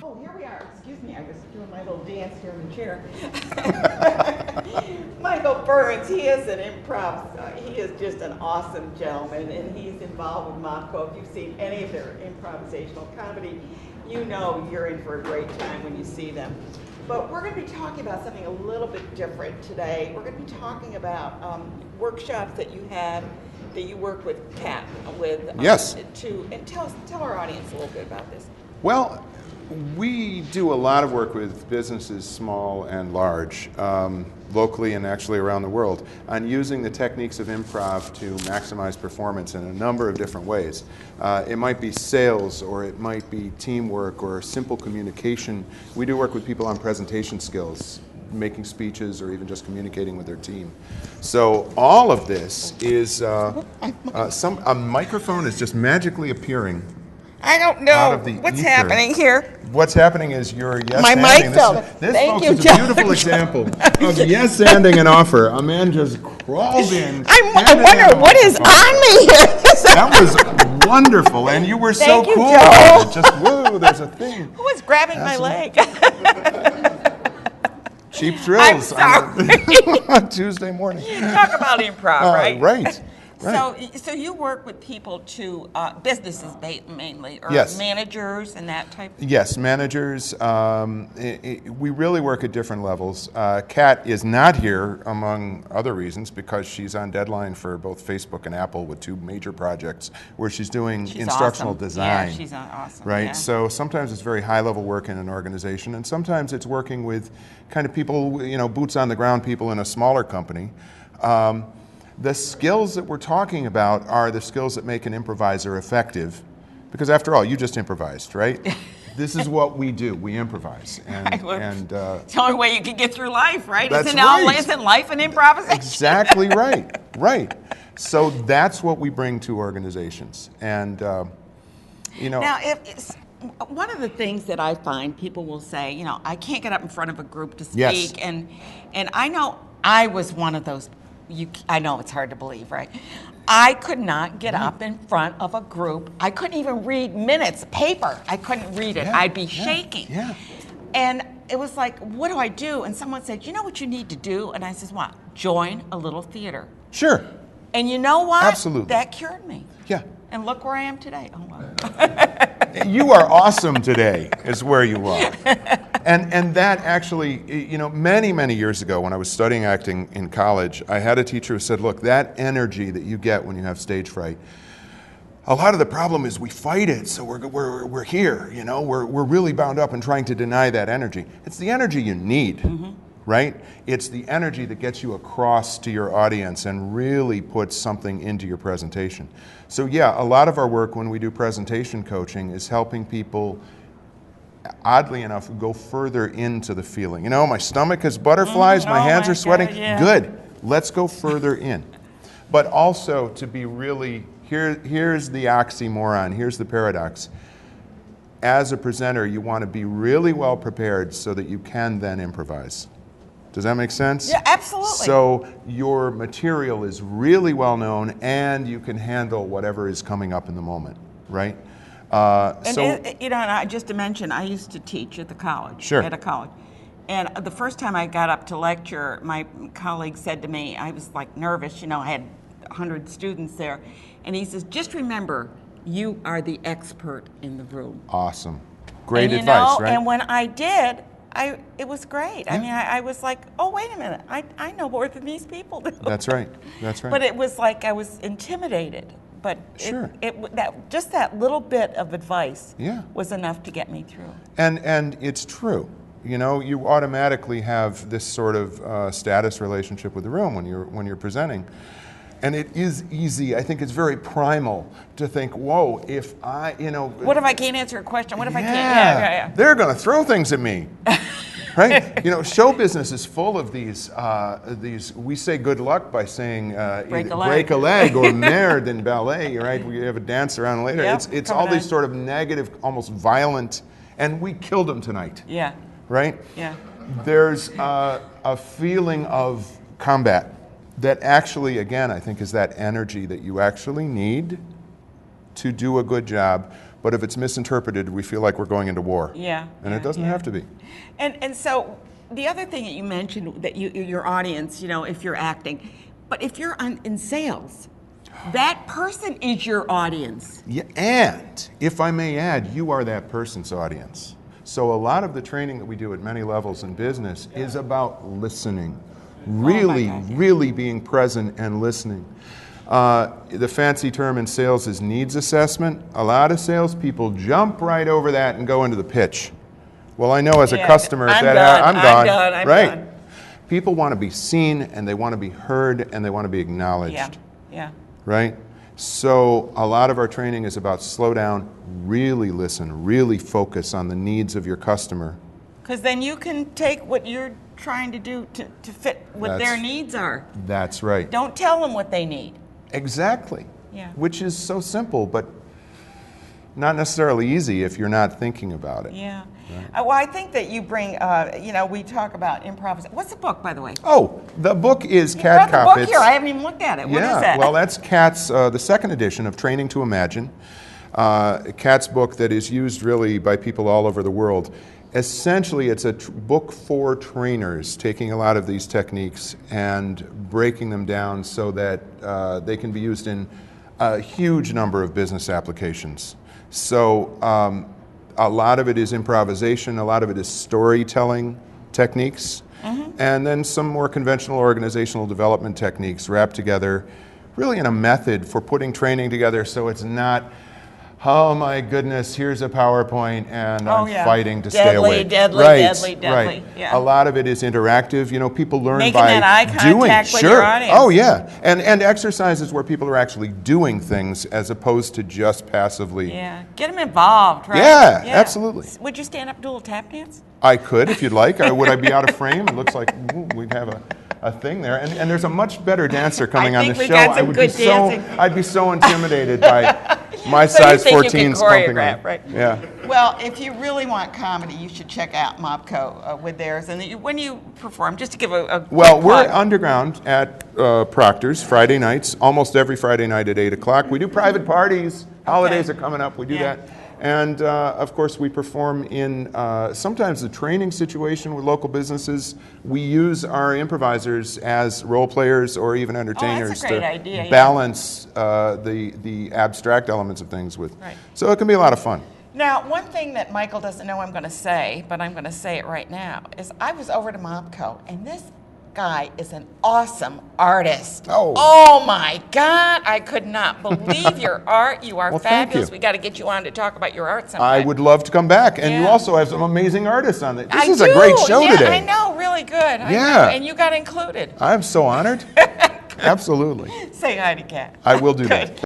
Oh, here we are. Excuse me, I was doing my little dance here in the chair. Michael Burns, he is an improv, he is just an awesome gentleman, and he's involved with Mopco. If you've seen any of their improvisational comedy, you know you're in for a great time when you see them. But we're going to be talking about something a little bit different today. We're going to be talking about workshops that you have, that you work with Kat with. Yes. And tell our audience a little bit about this. Well, we do a lot of work with businesses, small and large, locally and actually around the world, on using the techniques of improv to maximize performance in a number of different ways. It might be sales, or it might be teamwork, or simple communication. We do work with people on presentation skills, making speeches, or even just communicating with their team. So all of this is, a microphone is just magically appearing. I don't know what's happening here. What's happening is you're My mic fell. This, Thank folks, you, is a John. beautiful example of yes-anding an offer. A man just crawled in. I wonder what is on me here. That was wonderful, and you were so Thank you, cool Joe. about it. Just, whoa, there's a thing. Who was grabbing my leg? Cheap thrills on Tuesday morning. Talk about improv, right? Right. So you work with people to businesses mainly, or Yes. managers and that type. Yes, managers. We really work at different levels. Kat is not here, among other reasons, because she's on deadline for both Facebook and Apple with two major projects where she's doing instructional awesome. design. Yeah, she's awesome. Right. Yeah. So sometimes it's very high-level work in an organization, and sometimes it's working with kind of people, boots on the ground people in a smaller company. The skills that we're talking about are the skills that make an improviser effective, because after all, you just improvised, right? This is what we do. We improvise. And it's the only way you can get through life, right? That's Isn't life an improvisation? Exactly right. Right. So that's what we bring to organizations. And, Now, one of the things that I find people will say, I can't get up in front of a group to speak. Yes. And I know I was one of those. I know it's hard to believe, right? I could not get up in front of a group. I couldn't even read minutes, paper. I couldn't read it. I'd be shaking. Yeah. And it was like, what do I do? And someone said, you know what you need to do? And I said, what? Join a little theater. Sure. And you know what? Absolutely. That cured me. Yeah. And look where I am today. Oh, wow. You are awesome today, is where you are. And that actually, many, many years ago when I was studying acting in college, I had a teacher who said, look, that energy that you get when you have stage fright, a lot of the problem is we fight it, so we're here, we're really bound up in trying to deny that energy. It's the energy you need. Mm-hmm. Right? It's the energy that gets you across to your audience and really puts something into your presentation. So yeah, a lot of our work when we do presentation coaching is helping people, oddly enough, go further into the feeling. My stomach has butterflies, my hands are sweating. God, yeah. Good. Let's go further in. But also to be really, here's the oxymoron, here's the paradox. As a presenter, you want to be really well prepared so that you can then improvise. Does that make sense? Yeah, absolutely. So your material is really well known, and you can handle whatever is coming up in the moment, right? And just to mention, I used to teach at the college. Sure. At a college. And the first time I got up to lecture, my colleague said to me, I was like nervous, I had 100 students there. And he says, just remember, you are the expert in the room. Awesome. Great advice, right? And when I did, it was great. Yeah. I mean, I was like, oh, wait a minute. I know more than these people do. That's right. That's right. But it was like I was intimidated. But sure. Just that little bit of advice yeah. was enough to get me through. And it's true. You automatically have this sort of status relationship with the room when you're presenting. And it is easy, I think it's very primal to think, whoa, if I, what if I can't answer a question? What if I can't? Yeah. They're going to throw things at me. Right? Show business is full of these, we say good luck by saying break a leg or merde in ballet, right? We have a dance around later. Yep, it's all these sort of negative, almost violent, and we killed them tonight. Yeah. Right? Yeah. There's a feeling of combat that actually, again, I think is that energy that you actually need to do a good job, but if it's misinterpreted, we feel like we're going into war. Yeah. And it doesn't have to be. And so the other thing that you mentioned, that your audience, if you're acting, but if you're in sales, that person is your audience. Yeah, and if I may add, you are that person's audience. So a lot of the training that we do at many levels in business is about listening, really being present and listening. The fancy term in sales is needs assessment. A lot of salespeople jump right over that and go into the pitch. Well, I know as a customer, I'm done. Right. Done. People want to be seen, and they want to be heard, and they want to be acknowledged. Yeah. Right? So a lot of our training is about slow down, really listen, really focus on the needs of your customer. Because then you can take what you're trying to do to fit what their needs are. That's right. Don't tell them what they need. Exactly. Yeah. Which is so simple, but not necessarily easy if you're not thinking about it. Yeah. Right. Well, I think that you bring, we talk about improvisation. What's the book, by the way? Oh, the book is You Kat brought the book Koppett's. here. I haven't even looked at it. What is that? Well, that's Kat's, the second edition of Training to Imagine. Kat's book that is used really by people all over the world. Essentially, it's a book for trainers, taking a lot of these techniques and breaking them down so that they can be used in a huge number of business applications. So a lot of it is improvisation, a lot of it is storytelling techniques, and then some more conventional organizational development techniques wrapped together really in a method for putting training together so it's not, oh my goodness, here's a PowerPoint and I'm fighting to stay awake. Deadly. Right. Yeah. A lot of it is interactive. People learn Making by that eye doing. contact with your audience. Oh yeah, and exercises where people are actually doing things as opposed to just passively. Yeah. Get them involved, right? Yeah, absolutely. Would you stand up and do a little tap dance? I could if you'd like. Would I be out of frame? It looks like we'd have a thing there. And there's a much better dancer coming on the show. I'd be so intimidated by my size 14's pumping me. Right? Yeah. Well, if you really want comedy, you should check out Mopco with theirs. And when you perform, just to give a Well, quick we're plug. underground at Proctors Friday nights, almost every Friday night at 8 o'clock. We do private parties. Holidays are coming up. We do that. And of course, we perform in sometimes the training situation with local businesses. We use our improvisers as role players or even entertainers to balance the abstract elements of things with. Right. So it can be a lot of fun. Now, one thing that Michael doesn't know I'm going to say, but I'm going to say it right now, is I was over to Mopco, and this guy is an awesome artist. Oh my God, I could not believe your art. You are fabulous. We got to get you on to talk about your art sometime. I would love to come back. And you also have some amazing artists on it. This is a great show today. I know, really good. I know. And you got included. I'm so honored. Absolutely. Say hi to Kat. I will do that.